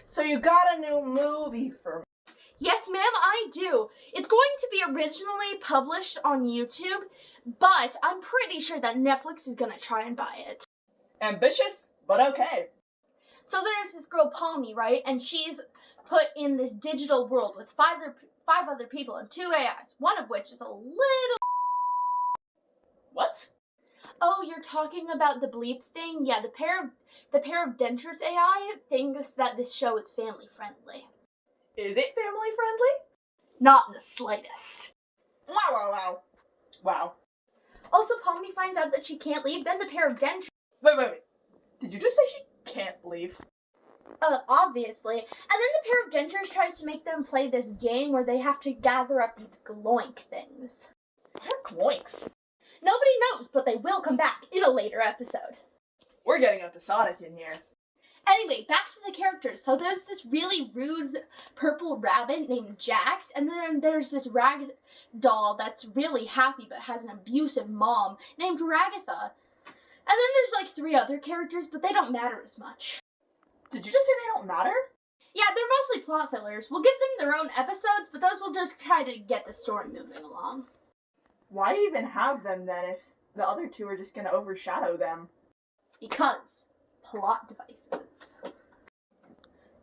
So you got a new movie for me? Yes, ma'am, I do. It's going to be originally published on YouTube, but I'm pretty sure that Netflix is gonna try and buy it. Ambitious, but okay. So there's this girl, Palmy, right? And she's put in this digital world with five other people and 2 AIs, one of which is a little... What? Oh, you're talking about the bleep thing? Yeah, the pair of dentures AI thinks that this show is family friendly. Is it family friendly? Not in the slightest. Wow. Also, Palmy finds out that she can't leave, then the pair of dentures... Wait. Did you just say she can't leave? Obviously. And then the pair of dentures tries to make them play this game where they have to gather up these gloink things. What are gloinks? Nobody knows, but they will come back in a later episode. We're getting episodic in here. Anyway, back to the characters. So there's this really rude purple rabbit named Jax, and then there's this rag doll that's really happy but has an abusive mom named Ragatha. And then there's like 3 other characters, but they don't matter as much. Did you just say they don't matter? Yeah, they're mostly plot fillers. We'll give them their own episodes, but those will just try to get the story moving along. Why even have them then if the other 2 are just gonna overshadow them? Because plot devices.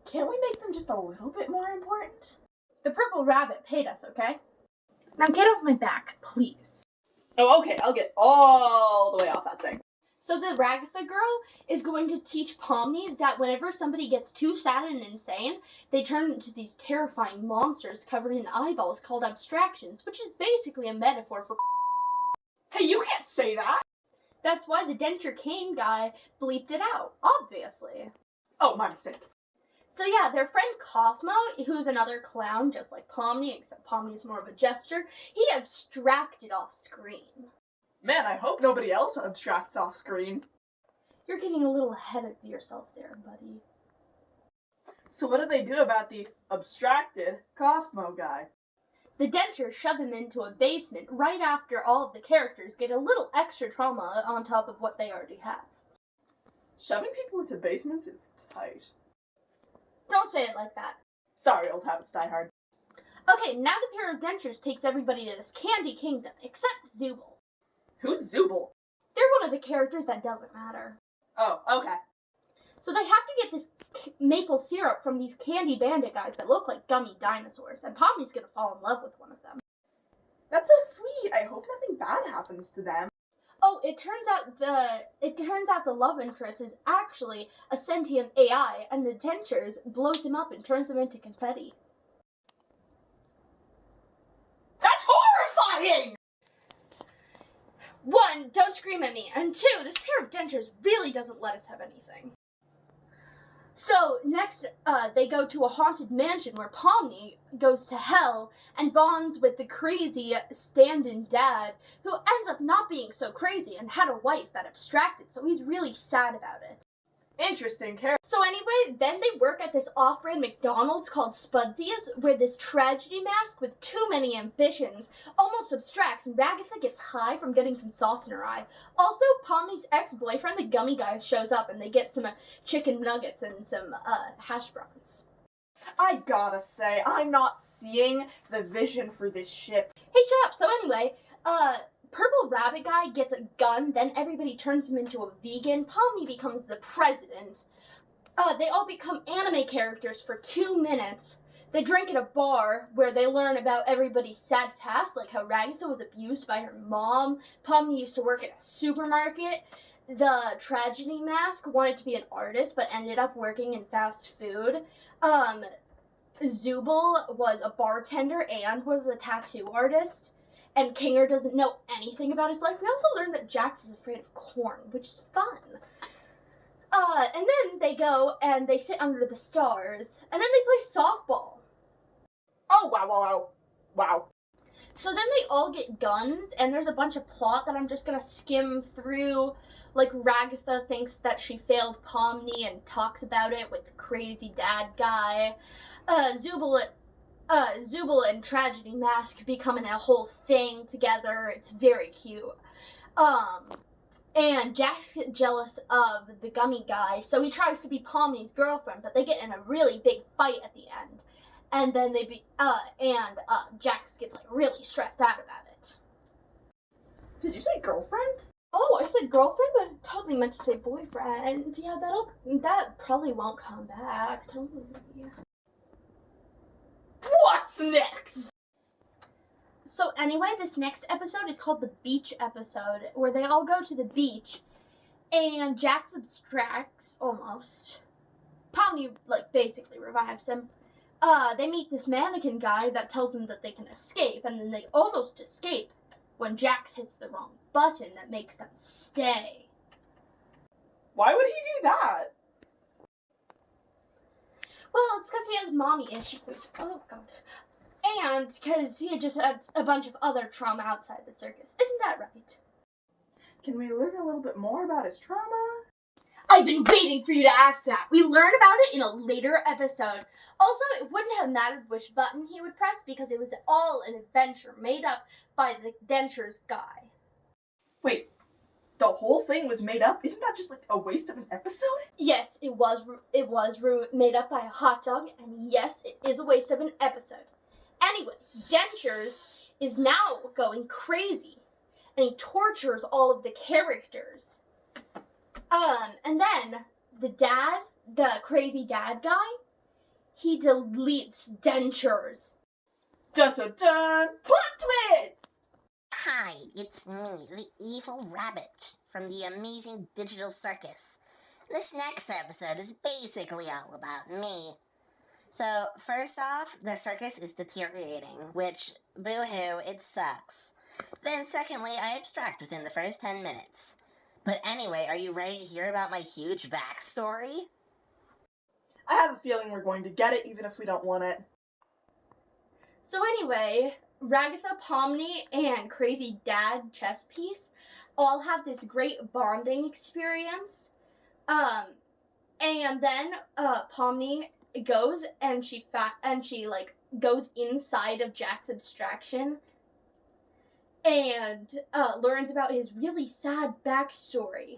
Can't we make them just a little bit more important? The purple rabbit paid us, okay? Now get off my back, please. Oh, okay, I'll get all the way off that thing. So the Ragatha girl is going to teach Pomni that whenever somebody gets too sad and insane, they turn into these terrifying monsters covered in eyeballs called abstractions, which is basically a metaphor for... Hey, you can't say that! That's why the denture cane guy bleeped it out, obviously. Oh, my mistake. So yeah, their friend Kaufmo, who's another clown just like Pomni, except Pomni's more of a jester, he abstracted off screen. Man, I hope nobody else abstracts off screen. You're getting a little ahead of yourself there, buddy. So what do they do about the abstracted Kaufmo guy? The dentures shove him into a basement right after all of the characters get a little extra trauma on top of what they already have. Shoving people into basements is tight. Don't say it like that. Sorry, old habits die hard. Okay, now the pair of dentures takes everybody to this candy kingdom, except Zubul. Who's Zubul? They're one of the characters that doesn't matter. Oh, okay. So they have to get this maple syrup from these candy bandit guys that look like gummy dinosaurs, and Pomni's gonna fall in love with one of them. That's so sweet. I hope nothing bad happens to them. Oh, it turns out the love interest is actually a sentient AI, and the dentures blows him up and turns him into confetti. That's horrifying! 1, don't scream at me, and 2, this pair of dentures really doesn't let us have anything. So, next, they go to a haunted mansion where Pomni goes to hell and bonds with the crazy stand-in dad, who ends up not being so crazy and had a wife that abstracted, so he's really sad about it. Interesting character. So anyway, then they work at this off-brand McDonald's called Spudsies, where this tragedy mask with too many ambitions almost abstracts, and Ragatha gets high from getting some sauce in her eye. Also, Pomni's ex-boyfriend, the gummy guy, shows up, and they get some chicken nuggets and some hash browns. I gotta say, I'm not seeing the vision for this ship. Hey, shut up! So anyway, Purple Rabbit Guy gets a gun, then everybody turns him into a vegan. Pomni becomes the president. They all become anime characters for 2 minutes. They drink at a bar where they learn about everybody's sad past, like how Ragatha was abused by her mom. Pomni used to work at a supermarket. The tragedy mask wanted to be an artist, but ended up working in fast food. Zubul was a bartender and was a tattoo artist. And Kinger doesn't know anything about his life. We also learned that Jax is afraid of corn, which is fun. And then they go and they sit under the stars, and then they play softball. Oh, wow. So then they all get guns, and there's a bunch of plot that I'm just gonna skim through. Like, Ragatha thinks that she failed Pomni and talks about it with the crazy dad guy. Zubul and Tragedy Mask becoming a whole thing together. It's very cute. And Jax gets jealous of the gummy guy, so he tries to be Pomni's girlfriend, but they get in a really big fight at the end. And then Jax gets like really stressed out about it. Did you say girlfriend? Oh, I said girlfriend, but I totally meant to say boyfriend. Yeah, that probably won't come back. Totally. What's next? So anyway, this next episode is called the beach episode, where they all go to the beach, and Jax abstracts almost. Pomni basically revives him. They meet this mannequin guy that tells them that they can escape, and then they almost escape when Jax hits the wrong button that makes them stay. Why would he do that? Well, it's because he has mommy issues. Oh, God. And because he just had a bunch of other trauma outside the circus. Isn't that right? Can we learn a little bit more about his trauma? I've been waiting for you to ask that. We learn about it in a later episode. Also, it wouldn't have mattered which button he would press because it was all an adventure made up by the dentures guy. Wait, the whole thing was made up? Isn't that just like a waste of an episode? Yes, it was made up by a hot dog, and yes, it is a waste of an episode. Anyway, Dentures is now going crazy, and he tortures all of the characters. And then the crazy dad guy, he deletes Dentures. Dun dun dun! Plot twist! Hi, it's me, the evil rabbit from the amazing digital circus. This next episode is basically all about me. So, first off, the circus is deteriorating, which, boo-hoo, it sucks. Then secondly, I abstract within the first 10 minutes. But anyway, are you ready to hear about my huge backstory? I have a feeling we're going to get it even if we don't want it. So anyway, Ragatha, Pomni, and Crazy Dad Chess Piece all have this great bonding experience. And then Pomni goes and she goes inside of Jack's abstraction and learns about his really sad backstory.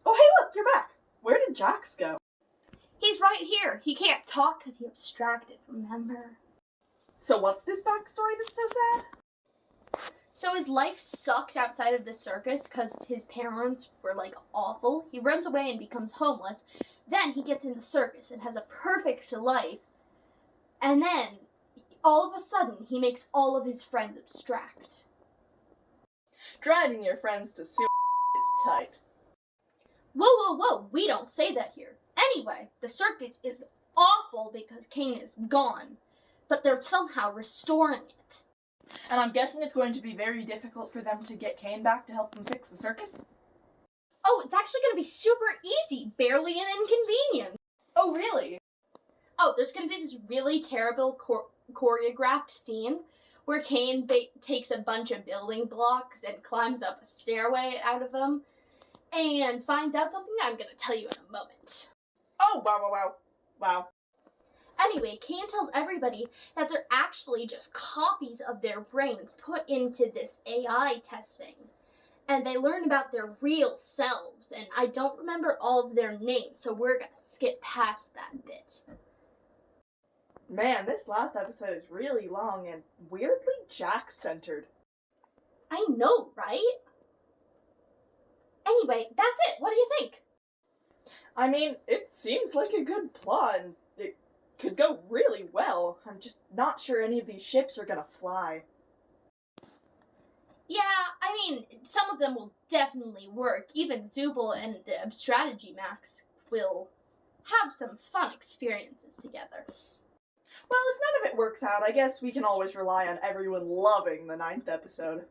Oh, hey, look, you're back. Where did Jax go? He's right here. He can't talk because he abstracted, remember? So what's this backstory that's so sad? So his life sucked outside of the circus because his parents were, awful. He runs away and becomes homeless. Then he gets in the circus and has a perfect life. And then, all of a sudden, he makes all of his friends abstract. Driving your friends to is tight. Whoa, whoa, whoa, we don't say that here. Anyway, the circus is awful because Kane is gone. But they're somehow restoring it. And I'm guessing it's going to be very difficult for them to get Kane back to help them fix the circus? Oh, it's actually going to be super easy, barely an inconvenience. Oh, really? Oh, there's going to be this really terrible choreographed scene where Kane takes a bunch of building blocks and climbs up a stairway out of them and finds out something that I'm going to tell you in a moment. Oh, wow. Anyway, Kane tells everybody that they're actually just copies of their brains put into this AI testing. And they learn about their real selves, and I don't remember all of their names, so we're gonna skip past that bit. Man, this last episode is really long and weirdly Jax-centered. I know, right? Anyway, that's it. What do you think? I mean, it seems like a good plot, and it could go really well. I'm just not sure any of these ships are gonna fly. Yeah, I mean, some of them will definitely work. Even Zubul and the Strategy Max will have some fun experiences together. Well, if none of it works out, I guess we can always rely on everyone loving the 9th episode.